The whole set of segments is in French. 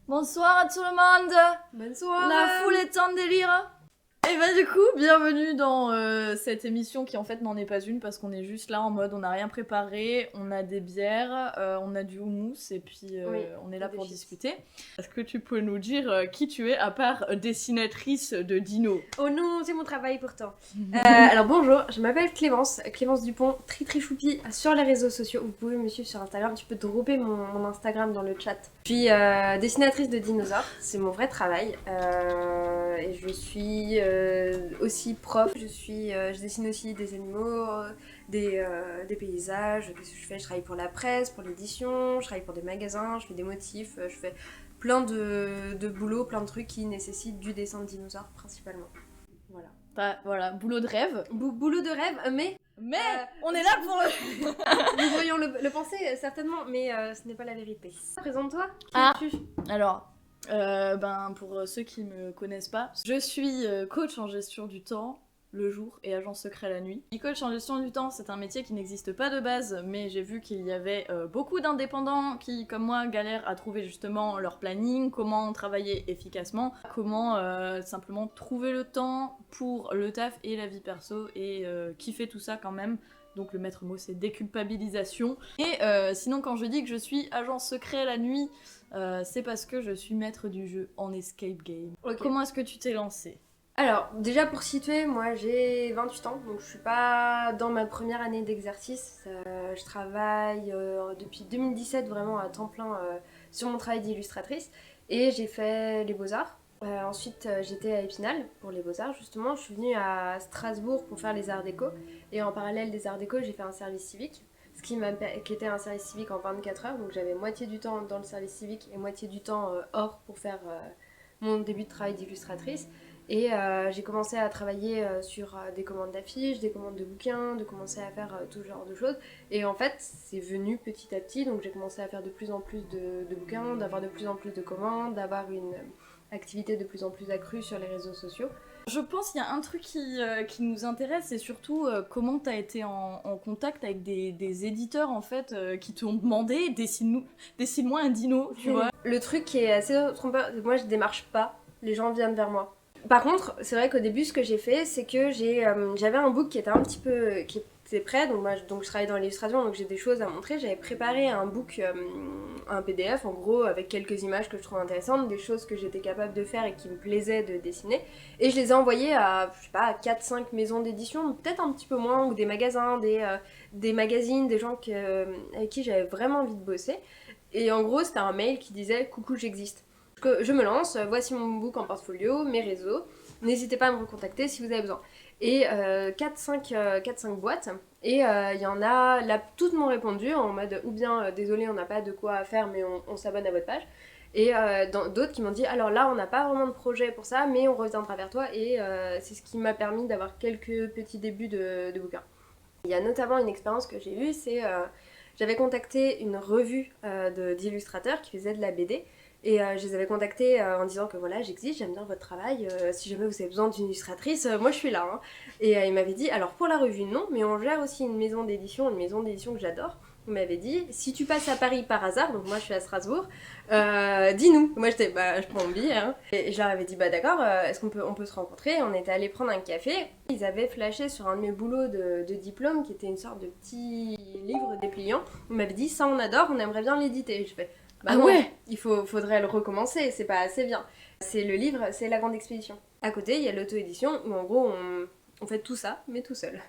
Bonsoir à tout le monde. Bonsoir. La foule est en délire. Et bah du coup, bienvenue dans cette émission qui en fait n'en est pas une parce qu'on est juste là en mode on n'a rien préparé, on a des bières, on a du houmous et puis Oui, on est là pour chips. discuter. Est-ce que tu peux nous dire qui tu es à part dessinatrice de Dino? Oh non, c'est mon travail pourtant. Alors bonjour, je m'appelle Clémence Dupont, tri choupi sur les réseaux sociaux. Vous pouvez me suivre sur Instagram, tu peux dropper mon Instagram dans le chat. Je suis dessinatrice de dinosaures, c'est mon vrai travail. Et je suis aussi prof, je dessine aussi des animaux, des paysages. Qu'est-ce que je fais? Je travaille pour la presse, pour l'édition, je travaille pour des magasins, je fais des motifs, je fais plein de boulot, plein de trucs qui nécessitent du dessin de dinosaures principalement. Voilà. Voilà, boulot de rêve. Boulot de rêve, mais On est là pour le... nous pourrions le penser certainement, mais ce n'est pas la vérité. Présente-toi, qui Ah. es-tu? Alors, pour ceux qui me connaissent pas, je suis coach en gestion du temps le jour et agent secret la nuit. Coach en gestion du temps, c'est un métier qui n'existe pas de base, mais j'ai vu qu'il y avait beaucoup d'indépendants qui, comme moi, galèrent à trouver justement leur planning, comment travailler efficacement, comment simplement trouver le temps pour le taf et la vie perso et kiffer tout ça quand même. Donc le maître mot c'est déculpabilisation. Et sinon quand je dis que je suis agent secret la nuit, c'est parce que je suis maître du jeu en escape game. Ok. Comment est-ce que tu t'es lancée? Alors, déjà pour situer, moi j'ai 28 ans, donc je suis pas dans ma première année d'exercice. Je travaille depuis 2017 vraiment à temps plein sur mon travail d'illustratrice et j'ai fait les beaux-arts. Ensuite, j'étais à Épinal pour les beaux-arts justement. Je suis venue à Strasbourg pour faire les arts déco et en parallèle des arts déco, j'ai fait un service civique. Qui était un service civique en 24 heures, donc j'avais moitié du temps dans le service civique et moitié du temps hors pour faire mon début de travail d'illustratrice. Et j'ai commencé à travailler sur des commandes d'affiches, des commandes de bouquins, de commencer à faire tout genre de choses. Et en fait, c'est venu petit à petit, donc j'ai commencé à faire de plus en plus de bouquins, d'avoir de plus en plus de commandes, d'avoir une activité de plus en plus accrue sur les réseaux sociaux. Je pense qu'il y a un truc qui nous intéresse, c'est surtout comment t'as été en contact avec des éditeurs en fait qui t'ont demandé dessine-moi un dino, tu vois. Le truc qui est assez trompeur, c'est que moi je démarche pas, les gens viennent vers moi. Par contre, c'est vrai qu'au début, ce que j'ai fait, c'est que j'avais un book qui était un petit peu... qui était prêt, donc je travaille dans l'illustration, donc j'ai des choses à montrer. J'avais préparé un book, un PDF, en gros, avec quelques images que je trouve intéressantes, des choses que j'étais capable de faire et qui me plaisaient de dessiner. Et je les ai envoyées à, je sais pas, 4-5 maisons d'édition, peut-être un petit peu moins, ou des magasins, des magazines, des gens avec qui j'avais vraiment envie de bosser. Et en gros, c'était un mail qui disait « Coucou, j'existe ». Je me lance, voici mon book en portfolio, mes réseaux, n'hésitez pas à me recontacter si vous avez besoin. Et 4-5 boîtes, et il y en a, toutes m'ont répondu en mode ou bien désolé on n'a pas de quoi faire mais on s'abonne à votre page. Et d'autres qui m'ont dit alors là on n'a pas vraiment de projet pour ça mais on reviendra vers toi et c'est ce qui m'a permis d'avoir quelques petits débuts de bouquins. Il y a notamment une expérience que j'ai eue, c'est j'avais contacté une revue d'illustrateurs qui faisait de la BD. Et je les avais contactés en disant que voilà, j'existe, j'aime bien votre travail, si jamais vous avez besoin d'une illustratrice, moi je suis là. Hein. Et ils m'avaient dit, alors pour la revue, non, mais on gère aussi une maison d'édition que j'adore. Ils m'avaient dit, si tu passes à Paris par hasard, donc moi je suis à Strasbourg, dis-nous. Moi j'étais, bah je prends mon billet. Hein. Et je leur avais dit, bah d'accord, est-ce qu'on peut se rencontrer? On était allés prendre un café. Ils avaient flashé sur un de mes boulots de diplôme, qui était une sorte de petit livre dépliant. Ils m'avaient dit, ça on adore, on aimerait bien l'éditer. Je fais, bah non, ouais. Faudrait le recommencer, c'est pas assez bien. C'est le livre, c'est La Grande Expédition. À côté, il y a l'auto-édition où en gros on fait tout ça, mais tout seul.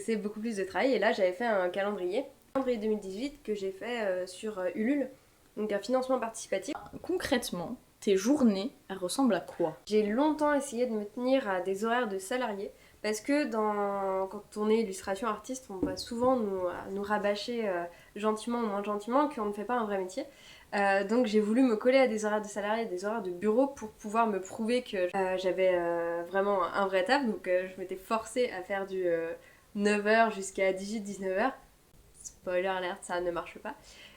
C'est beaucoup plus de travail et là j'avais fait un calendrier 2018 que j'ai fait sur Ulule, donc un financement participatif. Concrètement, tes journées, elles ressemblent à quoi? J'ai longtemps essayé de me tenir à des horaires de salarié parce que quand on est illustration artiste, on va souvent nous rabâcher gentiment ou moins gentiment qu'on ne fait pas un vrai métier. Donc j'ai voulu me coller à des horaires de salarié, des horaires de bureau pour pouvoir me prouver que j'avais vraiment un vrai taf. Donc je m'étais forcée à faire du 9h jusqu'à 18-19h. Spoiler alert, ça ne marche pas.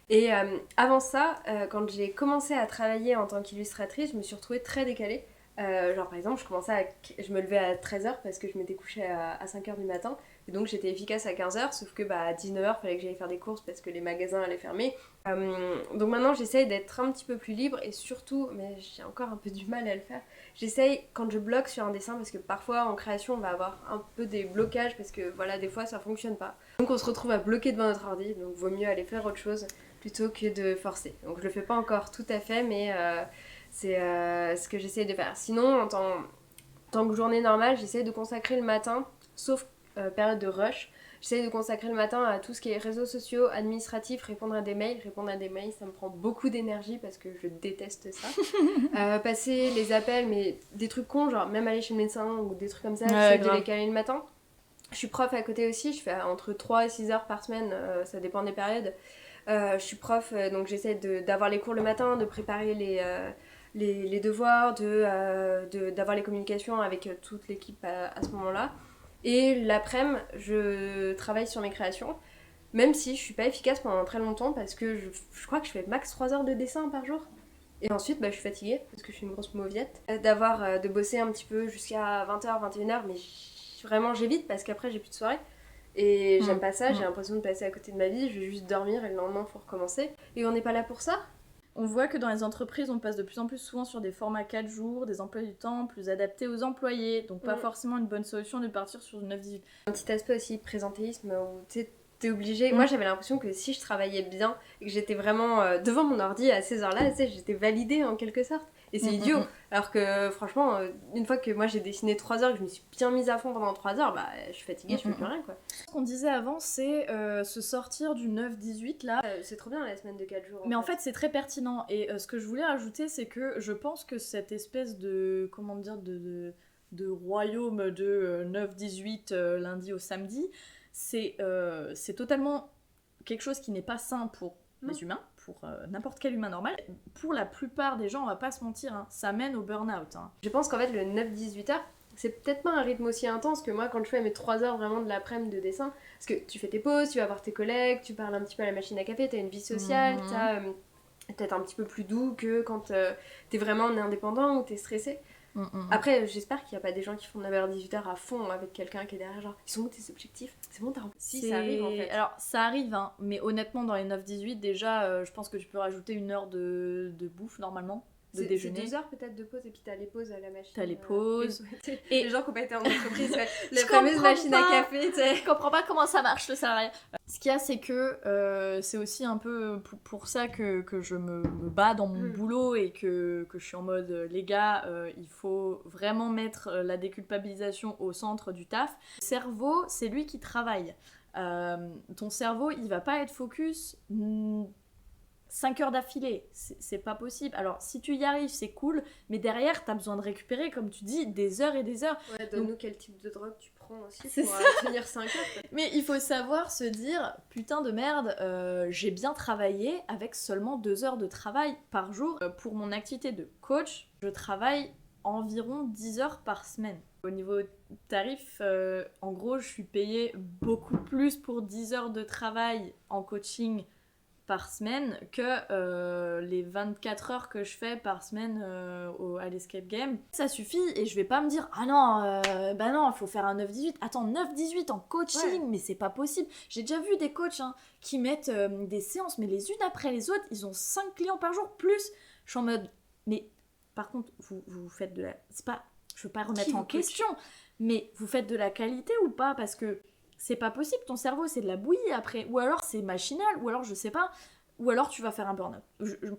Et avant ça, quand j'ai commencé à travailler en tant qu'illustratrice, je me suis retrouvée très genre par exemple, je me levais à 13h parce que je m'étais couchée à 5h du matin. Et donc j'étais efficace à 15h, sauf que à 19h, il fallait que j'aille faire des courses parce que les magasins allaient fermer. Donc maintenant j'essaye d'être un petit peu plus libre et surtout, mais j'ai encore un peu du mal à le faire, j'essaye quand je bloque sur un dessin parce que parfois en création on va avoir un peu des blocages parce que voilà, des fois ça fonctionne pas. Donc on se retrouve à bloquer devant notre ordi, donc vaut mieux aller faire autre chose plutôt que de forcer. Donc je le fais pas encore tout à fait, mais c'est ce que j'essaye de faire. Sinon, en tant que journée normale, j'essaye de consacrer le matin, sauf période de rush, j'essaye de consacrer le matin à tout ce qui est réseaux sociaux, administratifs, répondre à des mails. Répondre à des mails, ça me prend beaucoup d'énergie parce que je déteste ça. Passer les appels, mais des trucs cons, genre même aller chez le médecin ou des trucs comme ça, j'essaie de les caler le matin. Je suis prof à côté aussi, je fais entre 3 et 6 heures par semaine, ça dépend des périodes. Je suis prof, donc j'essaie d'avoir les cours le matin, de préparer les devoirs, d'avoir les communications avec toute l'équipe à ce moment-là. Et l'après-midi, je travaille sur mes créations, même si je suis pas efficace pendant très longtemps parce que je crois que je fais max 3 heures de dessin par jour. Et ensuite, je suis fatiguée parce que je suis une grosse mauviette. De bosser un petit peu jusqu'à 20h, 21h, mais vraiment j'évite parce qu'après j'ai plus de soirée. Et j'aime pas ça, j'ai l'impression de passer à côté de ma vie, je vais juste dormir et le lendemain faut recommencer. Et on n'est pas là pour ça. On voit que dans les entreprises, on passe de plus en plus souvent sur des formats 4 jours, des emplois du temps plus adaptés aux employés, donc pas forcément une bonne solution de partir sur du 9-18. Un petit aspect aussi présentéisme où t'es obligé. Moi j'avais l'impression que si je travaillais bien et que j'étais vraiment devant mon ordi à ces heures-là, j'étais validée en quelque sorte. Et c'est idiot. Alors que franchement, une fois que moi j'ai dessiné 3 heures, que je me suis bien mise à fond pendant 3 heures, je suis fatiguée, je fais plus rien quoi. Ce qu'on disait avant, c'est se sortir du 9-18 là. C'est trop bien la semaine de 4 jours. Mais en fait c'est très pertinent. Et ce que je voulais rajouter, c'est que je pense que cette espèce de, comment dire, de royaume de 9-18 lundi au samedi, c'est totalement quelque chose qui n'est pas sain pour les humains, pour n'importe quel humain normal. Pour la plupart des gens, on va pas se mentir, hein, ça mène au burn-out. Hein. Je pense qu'en fait le 9-18 heures, c'est peut-être pas un rythme aussi intense que moi quand je fais mes 3 heures vraiment de l'après-midi de dessin. Parce que tu fais tes pauses, tu vas voir tes collègues, tu parles un petit peu à la machine à café, t'as une vie sociale, t'as peut-être un petit peu plus doux que quand t'es vraiment indépendant ou t'es stressé. Après, j'espère qu'il n'y a pas des gens qui font 9h-18h à fond avec quelqu'un qui est derrière, genre, ils sont où tes objectifs? C'est bon, t'as rempli? Si, ça arrive en fait. Alors, ça arrive, hein, mais honnêtement, dans les 9-18, déjà, je pense que tu peux rajouter 1 heure de bouffe normalement. De déjeuner. C'est 2 heures peut-être de pause et puis t'as les pauses à la machine. T'as les pauses. Et les gens qui n'ont pas été en entreprise, la fameuse machine à café, tu sais. Je comprends pas comment ça marche le salariat. Ce qu'il y a, c'est que c'est aussi un peu pour ça que je me bats dans mon boulot et que je suis en mode les gars, il faut vraiment mettre la déculpabilisation au centre du taf. Le cerveau, c'est lui qui travaille. Ton cerveau, il va pas être focus 5 heures d'affilée, c'est pas possible. Alors, si tu y arrives, c'est cool, mais derrière, t'as besoin de récupérer, comme tu dis, des heures et des heures. Ouais, donne-nous quel type de drogue tu prends aussi pour tenir 5 heures. Quoi. Mais il faut savoir se dire, putain de merde, j'ai bien travaillé avec seulement 2 heures de travail par jour. Pour mon activité de coach, je travaille environ 10 heures par semaine. Au niveau tarif, en gros, je suis payée beaucoup plus pour 10 heures de travail en coaching par semaine que les 24 heures que je fais par semaine à l'Escape Game. Ça suffit et je vais pas me dire « Ah non, non, il faut faire un 9-18. » Attends, 9-18 en coaching, mais c'est pas possible. J'ai déjà vu des coachs qui mettent des séances, mais les unes après les autres, ils ont 5 clients par jour plus. Je suis en mode « Mais par contre, vous faites de la... » C'est pas... Je veux pas remettre en question, mais vous faites de la qualité ou pas? Parce que c'est pas possible, ton cerveau c'est de la bouillie après, ou alors c'est machinal, ou alors je sais pas, ou alors tu vas faire un burn-out.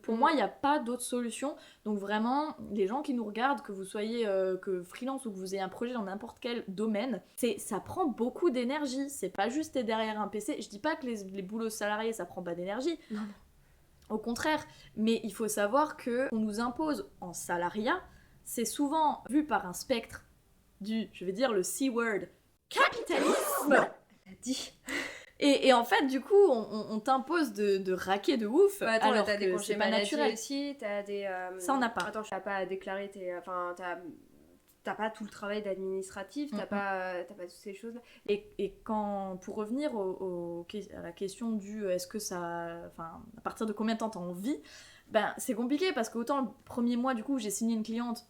Pour moi, il n'y a pas d'autre solution. Donc vraiment, les gens qui nous regardent, que vous soyez que freelance ou que vous ayez un projet dans n'importe quel domaine, ça prend beaucoup d'énergie. C'est pas juste t'es derrière un PC. Je dis pas que les boulots salariés ça prend pas d'énergie. Non. Au contraire, mais il faut savoir que on nous impose en salariat, c'est souvent vu par un spectre du, je vais dire le C-word, capitalisme. Elle a dit. Et en fait, du coup, on t'impose de raquer de ouf. Attends, alors t'as des que congés c'est pas maladie naturel. aussi, t'as des... Ça, on n'a pas. Attends, t'as pas à déclarer tes... Enfin, t'as pas tout le travail d'administratif, t'as pas toutes ces choses-là. Et quand, pour revenir à la question du est-ce que ça... Enfin, à partir de combien de temps t'as envie, ben, c'est compliqué parce qu'autant le premier mois, du coup, j'ai signé une cliente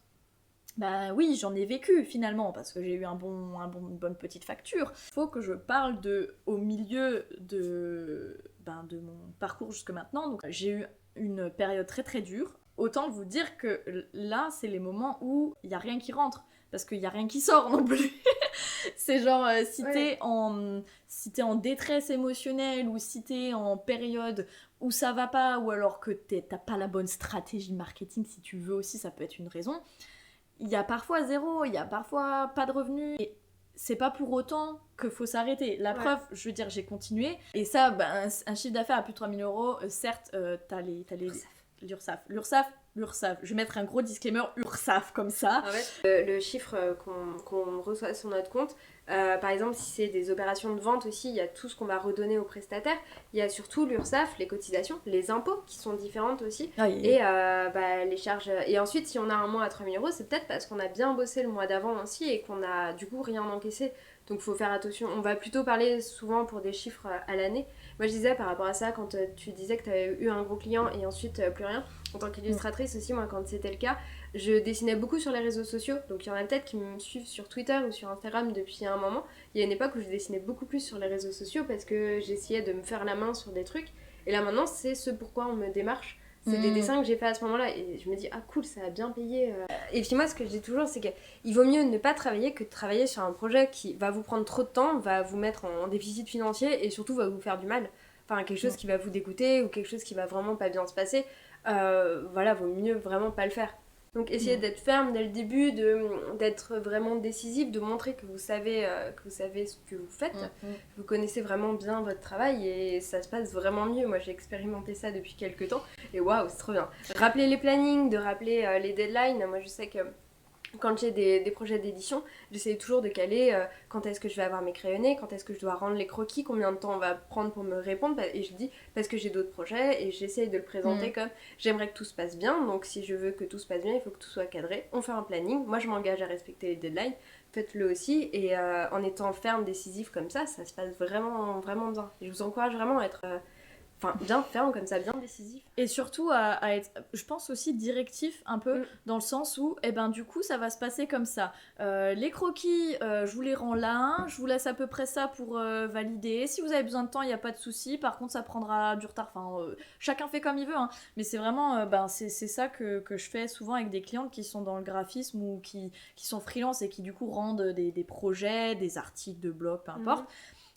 Bah oui, j'en ai vécu finalement, parce que j'ai eu une bonne petite facture. Faut que je parle au milieu de mon parcours jusque maintenant. Donc j'ai eu une période très très dure. Autant vous dire que là, c'est les moments où il n'y a rien qui rentre, parce qu'il n'y a rien qui sort non plus. C'est genre, si t'es en détresse émotionnelle, ou si t'es en période où ça va pas, ou alors que t'as pas la bonne stratégie marketing, si tu veux aussi, ça peut être une raison. Il y a parfois zéro, il y a parfois pas de revenus. Et c'est pas pour autant qu'il faut s'arrêter. La preuve, je veux dire, j'ai continué. Et ça, un chiffre d'affaires à plus de 3 000 €, certes, t'as les l'URSSAF. Je vais mettre un gros disclaimer URSSAF comme ça. En fait, le chiffre qu'on reçoit sur notre compte, par exemple, si c'est des opérations de vente aussi, il y a tout ce qu'on va redonner aux prestataires. Il y a surtout l'URSSAF, les cotisations, les impôts qui sont différentes aussi. Et les charges. Et ensuite, si on a un mois à 3 000 €, c'est peut-être parce qu'on a bien bossé le mois d'avant aussi et qu'on a du coup rien encaissé. Donc il faut faire attention. On va plutôt parler souvent pour des chiffres à l'année. Moi je disais par rapport à ça, quand tu disais que tu avais eu un gros client et ensuite plus rien, en tant qu'illustratrice aussi, moi quand c'était le cas, je dessinais beaucoup sur les réseaux sociaux. Donc il y en a peut-être qui me suivent sur Twitter ou sur Instagram depuis un moment. Il y a une époque où je dessinais beaucoup plus sur les réseaux sociaux parce que j'essayais de me faire la main sur des trucs. Et là maintenant, c'est ce pourquoi on me démarche. C'est des dessins que j'ai fait à ce moment-là et je me dis, ah cool, ça a bien payé. Et puis moi, ce que je dis toujours, c'est qu'il vaut mieux ne pas travailler que de travailler sur un projet qui va vous prendre trop de temps, va vous mettre en déficit financier et surtout va vous faire du mal. Enfin, quelque chose qui va vous dégoûter ou quelque chose qui va vraiment pas bien se passer. Voilà, vaut mieux vraiment pas le faire. Donc essayez d'être ferme dès le début, d'être vraiment décisif, de montrer que vous savez ce que vous faites, que vous connaissez vraiment bien votre travail et ça se passe vraiment mieux. Moi j'ai expérimenté ça depuis quelques temps et waouh, c'est trop bien. Rappeler les plannings, de rappeler les deadlines. Moi je sais que quand j'ai des projets d'édition, j'essaie toujours de caler quand est-ce que je vais avoir mes crayonnés, quand est-ce que je dois rendre les croquis, combien de temps on va prendre pour me répondre. Et je dis parce que j'ai d'autres projets et j'essaie de le présenter comme j'aimerais que tout se passe bien. Donc si je veux que tout se passe bien, il faut que tout soit cadré. On fait un planning. Moi je m'engage à respecter les deadlines. Faites-le aussi. Et en étant ferme, décisif comme ça se passe vraiment, vraiment bien. Et je vous encourage vraiment à être bien ferme comme ça, bien décisif. Et surtout à être, je pense aussi directif un peu, dans le sens où, du coup, ça va se passer comme ça. Les croquis, je vous les rends là, je vous laisse à peu près ça pour valider. Si vous avez besoin de temps, il n'y a pas de souci. Par contre, ça prendra du retard. Chacun fait comme il veut, hein. Mais c'est vraiment, c'est ça que je fais souvent avec des clientes qui sont dans le graphisme ou qui sont freelance et qui du coup rendent des projets, des articles de blog, peu importe.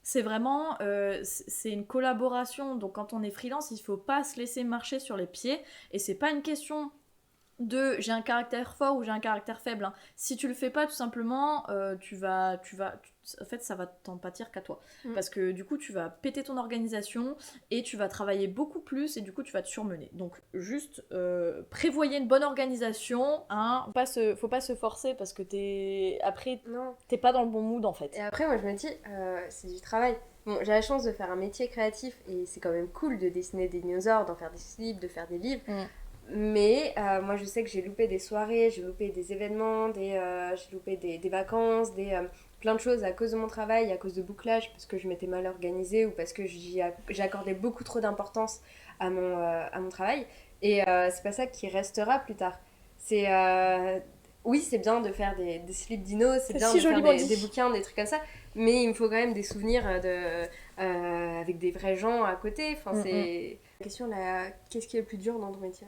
C'est vraiment, c'est une collaboration. Donc quand on est freelance, il faut pas se laisser marcher sur les pieds. Et c'est pas une question de j'ai un caractère fort ou j'ai un caractère faible, hein. Si tu le fais pas, tout simplement, en fait, ça va t'en pâtir qu'à toi. Parce que du coup, tu vas péter ton organisation et tu vas travailler beaucoup plus et du coup, tu vas te surmener. Donc, juste prévoyez une bonne organisation, hein. Faut pas se forcer parce que t'es pas dans le bon mood en fait. Et après, moi, je me dis, c'est du travail. Bon, j'ai la chance de faire un métier créatif et c'est quand même cool de dessiner des dinosaures, d'en faire des slips, de faire des livres. Mais moi je sais que j'ai loupé des soirées, j'ai loupé des événements, j'ai loupé des vacances, plein de choses à cause de mon travail, à cause de bouclage, parce que je m'étais mal organisée ou parce que j'accordais beaucoup trop d'importance à mon travail. Et c'est pas ça qui restera plus tard. Oui, c'est bien de faire des slips dinos, c'est bien de faire des bouquins, des trucs comme ça, mais il me faut quand même des souvenirs avec des vrais gens à côté. C'est... La question là, qu'est-ce qui est le plus dur dans ton métier ?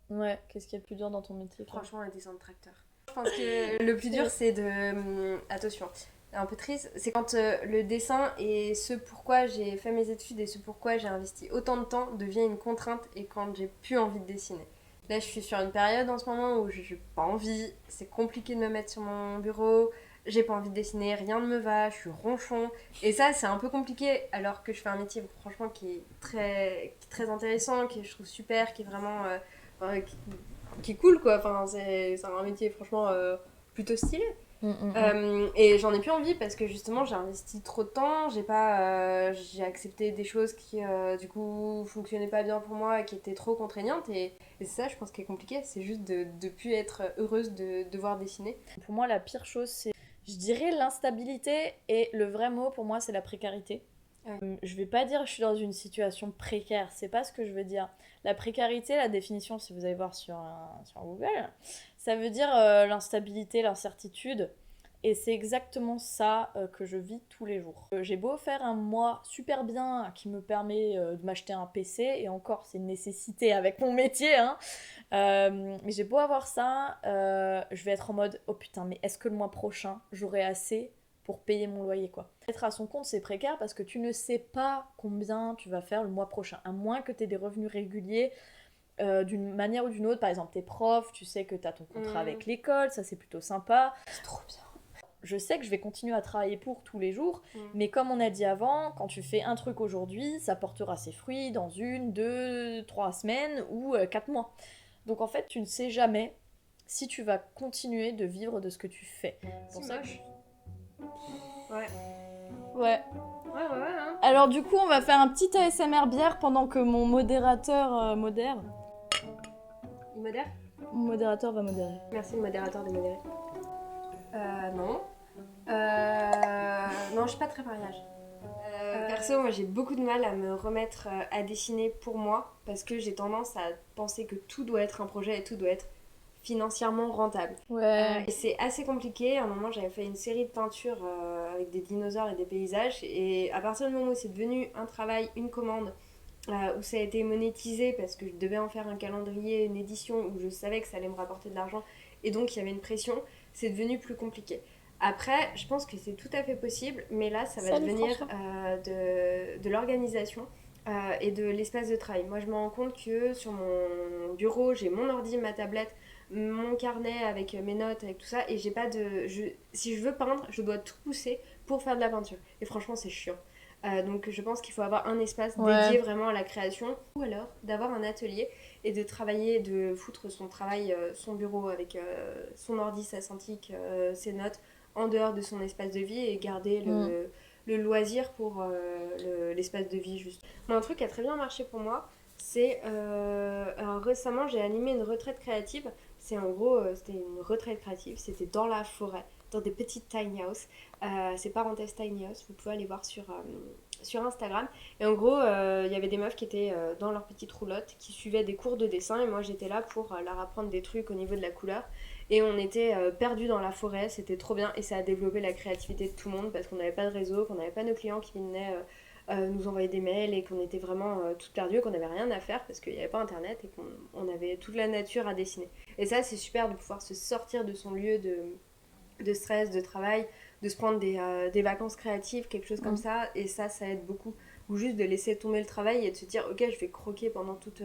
Ouais, qu'est-ce qui est le plus dur dans ton métier ? Franchement, le dessin de tracteur. Je pense que le plus dur, c'est de... Attention, un peu triste, c'est quand le dessin et ce pourquoi j'ai fait mes études et ce pourquoi j'ai investi autant de temps devient une contrainte et quand j'ai plus envie de dessiner. Là, je suis sur une période en ce moment où j'ai pas envie, c'est compliqué de me mettre sur mon bureau, j'ai pas envie de dessiner, rien ne me va, je suis ronchon. Et ça, c'est un peu compliqué alors que je fais un métier franchement qui est très intéressant, qui je trouve super, qui est vraiment... qui est cool quoi, c'est un métier franchement plutôt stylé. Et j'en ai plus envie parce que justement j'ai investi trop de temps, j'ai accepté des choses qui du coup fonctionnaient pas bien pour moi et qui étaient trop contraignantes et c'est ça je pense qui est compliqué, c'est juste de plus être heureuse de devoir dessiner. Pour moi la pire chose c'est, je dirais l'instabilité et le vrai mot pour moi c'est la précarité. Je vais pas dire que je suis dans une situation précaire, c'est pas ce que je veux dire. La précarité, la définition, si vous allez voir sur Google, Ça veut dire l'instabilité, l'incertitude. Et c'est exactement ça que je vis tous les jours. J'ai beau faire un mois super bien qui me permet de m'acheter un PC, et encore c'est une nécessité avec mon métier, hein. Mais j'ai beau avoir ça, je vais être en mode oh putain, mais est-ce que le mois prochain j'aurai assez pour payer mon loyer quoi. Être à son compte c'est précaire parce que tu ne sais pas combien tu vas faire le mois prochain, à moins que tu aies des revenus réguliers. D'une manière ou d'une autre, par exemple t'es prof, tu sais que t'as ton contrat avec l'école, ça c'est plutôt sympa. C'est trop bien. Je sais que je vais continuer à travailler pour tous les jours, mais comme on a dit avant, quand tu fais un truc aujourd'hui, ça portera ses fruits dans 1, 2, 3 semaines ou 4 mois. Donc en fait, tu ne sais jamais si tu vas continuer de vivre de ce que tu fais. C'est moche. Ouais. Ouais. Ouais, hein. Alors du coup, on va faire un petit ASMR bière pendant que mon modérateur modère. Il modère ? Mon modérateur va modérer. Merci le modérateur de modérer. Non. Non, je suis pas très mariage. Perso, moi j'ai beaucoup de mal à me remettre à dessiner pour moi parce que j'ai tendance à penser que tout doit être un projet et tout doit être financièrement rentable. Ouais. Et c'est assez compliqué. À un moment, j'avais fait une série de peintures avec des dinosaures et des paysages. Et à partir du moment où c'est devenu un travail, une commande, où ça a été monétisé parce que je devais en faire un calendrier, une édition, où je savais que ça allait me rapporter de l'argent, et donc il y avait une pression, c'est devenu plus compliqué. Après, je pense que c'est tout à fait possible, mais là, ça va devenir de l'organisation et de l'espace de travail. Moi, je me rends compte que sur mon bureau, j'ai mon ordi, ma tablette, mon carnet avec mes notes, avec tout ça, et j'ai pas de... si je veux peindre, je dois tout pousser pour faire de la peinture. Et franchement, c'est chiant. Donc je pense qu'il faut avoir un espace dédié vraiment à la création, ou alors d'avoir un atelier et de travailler, de foutre son travail, son bureau avec son ordi, sa Cintiq, ses notes, en dehors de son espace de vie, et garder le loisir pour l'espace de vie juste. Un truc qui a très bien marché pour moi, c'est alors récemment j'ai animé une retraite créative. C'est en gros, c'était une retraite créative, c'était dans la forêt, dans des petites tiny houses. C'est Parenthèse Tiny House, vous pouvez aller voir sur Instagram. Et en gros, il y avait des meufs qui étaient dans leur petite roulotte, qui suivaient des cours de dessin, et moi j'étais là pour leur apprendre des trucs au niveau de la couleur. Et on était perdus dans la forêt, c'était trop bien, et ça a développé la créativité de tout le monde parce qu'on n'avait pas de réseau, qu'on n'avait pas nos clients qui venaient nous envoyer des mails, et qu'on était vraiment toutes perdues, qu'on n'avait rien à faire parce qu'il n'y avait pas internet et qu'on avait toute la nature à dessiner. Et ça, c'est super de pouvoir se sortir de son lieu de stress, de travail, de se prendre des vacances créatives, quelque chose comme ça, et ça aide beaucoup. Ou juste de laisser tomber le travail et de se dire ok, je vais croquer pendant toute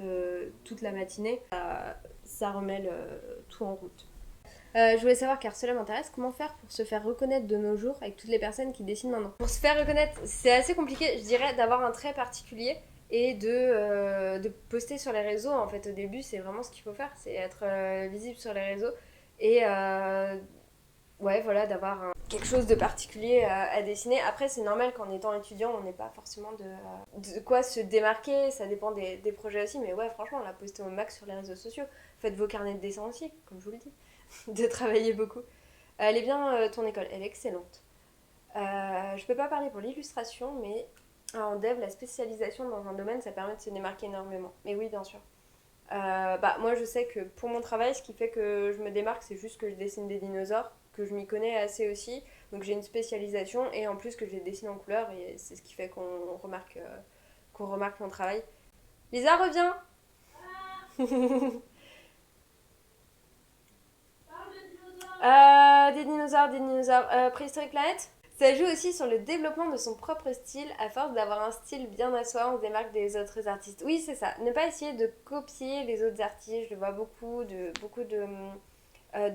la matinée. Ça remet tout en route. Je voulais savoir, car cela m'intéresse, comment faire pour se faire reconnaître de nos jours avec toutes les personnes qui dessinent maintenant. Pour se faire reconnaître, c'est assez compliqué, je dirais, d'avoir un trait particulier et de poster sur les réseaux. En fait, au début, c'est vraiment ce qu'il faut faire, c'est être visible sur les réseaux et ouais, voilà, d'avoir quelque chose de particulier à dessiner. Après, c'est normal qu'en étant étudiant, on n'ait pas forcément de quoi se démarquer, ça dépend des projets aussi, mais ouais, franchement, on l'a posté au max sur les réseaux sociaux. Faites vos carnets de dessin aussi, comme je vous le dis. De travailler beaucoup. Elle est bien ton école, elle est excellente. Je peux pas parler pour l'illustration, mais en dev, la spécialisation dans un domaine, ça permet de se démarquer énormément. Mais oui, bien sûr. Moi, je sais que pour mon travail, ce qui fait que je me démarque, c'est juste que je dessine des dinosaures, que je m'y connais assez aussi. Donc j'ai une spécialisation, et en plus que je les dessine en couleur, et c'est ce qui fait qu'on remarque mon travail. Lisa, reviens. Des dinosaures. Préhistoric Planet. Ça joue aussi sur le développement de son propre style. À force d'avoir un style bien à soi, on se démarque des autres artistes. Oui, c'est ça. Ne pas essayer de copier les autres artistes. Je le vois beaucoup de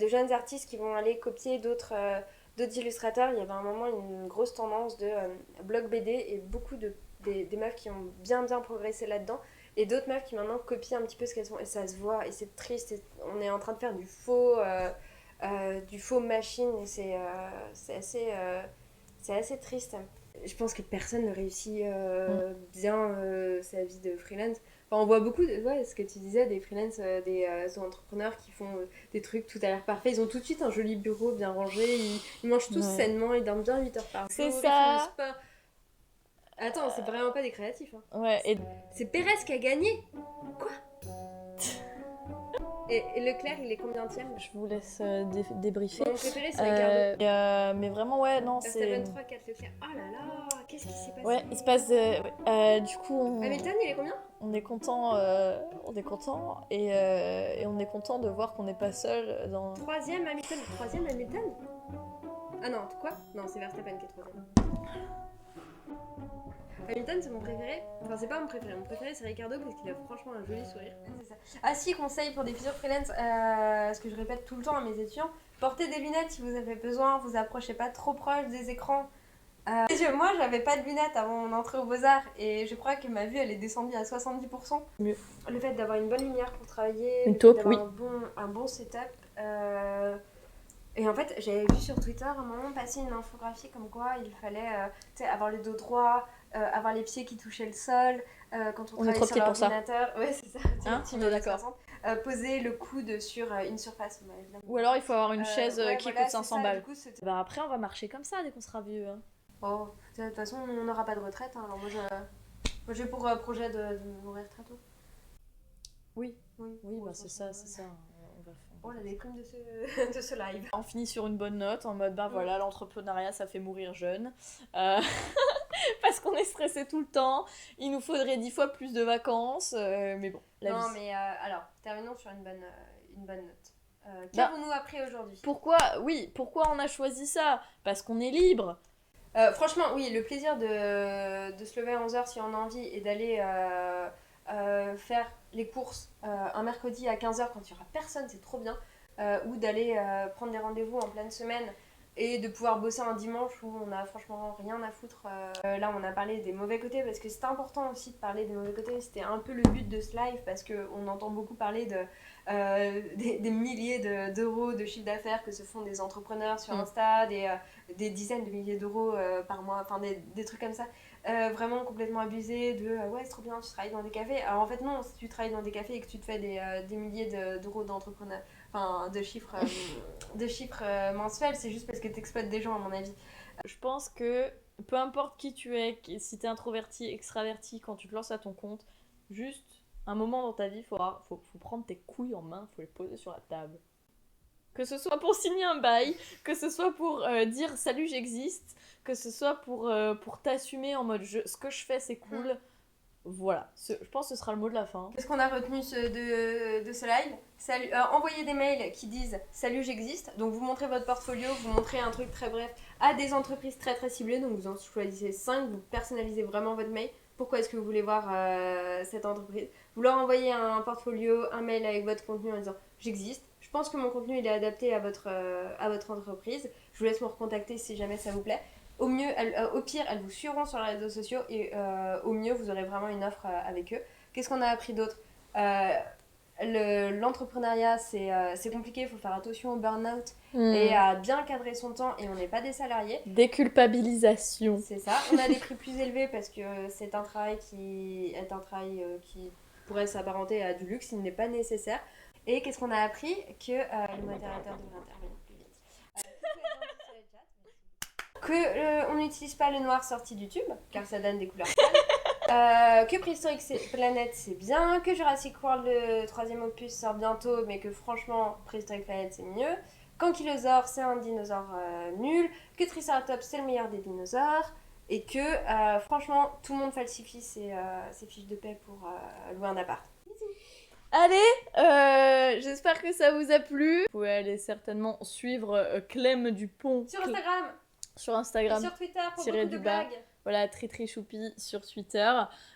jeunes artistes qui vont aller copier d'autres illustrateurs. Il y avait un moment une grosse tendance de blog BD, et beaucoup des meufs qui ont bien progressé là-dedans. Et d'autres meufs qui maintenant copient un petit peu ce qu'elles font. Et ça se voit, et c'est triste. On est en train de faire du faux machine, et c'est assez triste. Je pense que personne ne réussit bien sa vie de freelance. Enfin, on voit beaucoup, ce que tu disais, des freelance, des entrepreneurs qui font des trucs tout à l'air parfait. Ils ont tout de suite un joli bureau bien rangé, ils mangent tous sainement, ils dorment bien 8 heures par jour. C'est ça. Ils font le sport. Attends, c'est vraiment pas des créatifs. Hein. Ouais, et... C'est Pérez qui a gagné. Quoi? Et Leclerc, il est combienième? Je vous laisse débriefer. Mon préféré, c'est Ricardo. Mais vraiment, ouais, non, c'est... Verstappen 3, 4 Leclerc. Oh là là, qu'est-ce qui s'est passé? Ouais, il se passe... du coup, Hamilton, il est combien? on est content, et on est content de voir qu'on n'est pas seul dans... Troisième Hamilton. Troisième Hamilton? Ah non, quoi? Non, c'est Verstappen qui est troisième. Hamilton, c'est mon préféré. Enfin, c'est pas mon préféré. Mon préféré, c'est Ricardo parce qu'il a franchement un joli sourire. C'est ça. Ah si, conseil pour des futurs freelance, ce que je répète tout le temps à mes étudiants, portez des lunettes si vous avez besoin, vous approchez pas trop proche des écrans. Moi, j'avais pas de lunettes avant mon entrée aux Beaux-Arts et je crois que ma vue, elle est descendue à 70%. Mieux. Le fait d'avoir une bonne lumière pour travailler, Une taupe, d'avoir oui. un bon setup. Et en fait, j'avais vu sur Twitter à un moment passer une infographie comme quoi il fallait avoir le dos droit, avoir les pieds qui touchaient le sol quand on travaille sur l'ordinateur. Ouais, c'est ça. Hein, on est d'accord. Poser le coude sur une surface. Ou alors il faut avoir une chaise qui voilà, coûte 500 balles. Du coup, bah après, on va marcher comme ça dès qu'on sera vieux. Hein. Oh, de toute façon, on n'aura pas de retraite. Hein, alors moi, j'ai pour projet de mourir très tôt. Oui, bah c'est ça. On va faire. Oh la déprime de ce live. On finit sur une bonne note, en mode, bah voilà, l'entrepreneuriat, ça fait mourir jeune. Parce qu'on est stressé tout le temps. Il nous faudrait 10 fois plus de vacances. Mais bon, la vie. Non, mais alors, terminons sur une bonne note. Qu'avons-nous appris aujourd'hui? Pourquoi on a choisi ça? Parce qu'on est libre. Franchement, oui, le plaisir de se lever à 11h si on a envie et d'aller faire les courses un mercredi à 15h quand il n'y aura personne, c'est trop bien. Ou d'aller prendre des rendez-vous en pleine semaine et de pouvoir bosser un dimanche où on a franchement rien à foutre. Là, on a parlé des mauvais côtés parce que c'était important aussi de parler des mauvais côtés. C'était un peu le but de ce live parce qu'on entend beaucoup parler des milliers d'euros de chiffre d'affaires que se font des entrepreneurs sur Insta, des dizaines de milliers d'euros par mois, enfin des trucs comme ça. Vraiment complètement abusé ouais, c'est trop bien, tu travailles dans des cafés. Alors en fait non, si tu travailles dans des cafés et que tu te fais des milliers d'euros d'entrepreneurs, enfin de chiffres mensuels, c'est juste parce que tu exploites des gens à mon avis. Je pense que peu importe qui tu es, si t'es introverti, extraverti, quand tu te lances à ton compte, juste un moment dans ta vie, faut prendre tes couilles en main, faut les poser sur la table. Que ce soit pour signer un bail, que ce soit pour dire salut j'existe, que ce soit pour t'assumer en mode ce que je fais c'est cool. Voilà, je pense que ce sera le mot de la fin. Qu'est-ce qu'on a retenu de ce live? Envoyez des mails qui disent salut j'existe, donc vous montrez votre portfolio, vous montrez un truc très bref à des entreprises très très ciblées, donc vous en choisissez 5, vous personnalisez vraiment votre mail. Pourquoi est-ce que vous voulez voir cette entreprise? Vous leur envoyez un portfolio, un mail avec votre contenu en disant j'existe. Je pense que mon contenu il est adapté à votre entreprise. Je vous laisse me recontacter si jamais ça vous plaît. Au pire, elles vous suivront sur les réseaux sociaux et au mieux, vous aurez vraiment une offre avec eux. Qu'est-ce qu'on a appris d'autre? L'entrepreneuriat, c'est compliqué, il faut faire attention au burn-out et à bien cadrer son temps et on n'est pas des salariés. Déculpabilisation. C'est ça. On a des prix plus élevés parce que c'est un travail qui pourrait s'apparenter à du luxe, il n'est pas nécessaire. Et qu'est-ce qu'on a appris? Que le modérateur devrait intervenir plus vite. On n'utilise pas le noir sorti du tube, car ça donne des couleurs pâles. Que Préhistorique Planet c'est bien, que Jurassic World le 3e opus sort bientôt, mais que franchement Préhistorique Planet c'est mieux. Qu'Ankylosaure c'est un dinosaure nul, que Triceratops c'est le meilleur des dinosaures, et que franchement tout le monde falsifie ses fiches de paie pour louer un appart. Allez, j'espère que ça vous a plu. Vous pouvez aller certainement suivre Clem Dupont sur Instagram, et sur Twitter pour tirer beaucoup du de bas. blagues. Voilà, Choupi sur Twitter.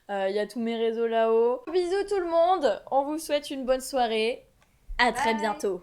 Il y a tous mes réseaux là-haut. Bisous tout le monde. On vous souhaite une bonne soirée. À très bientôt.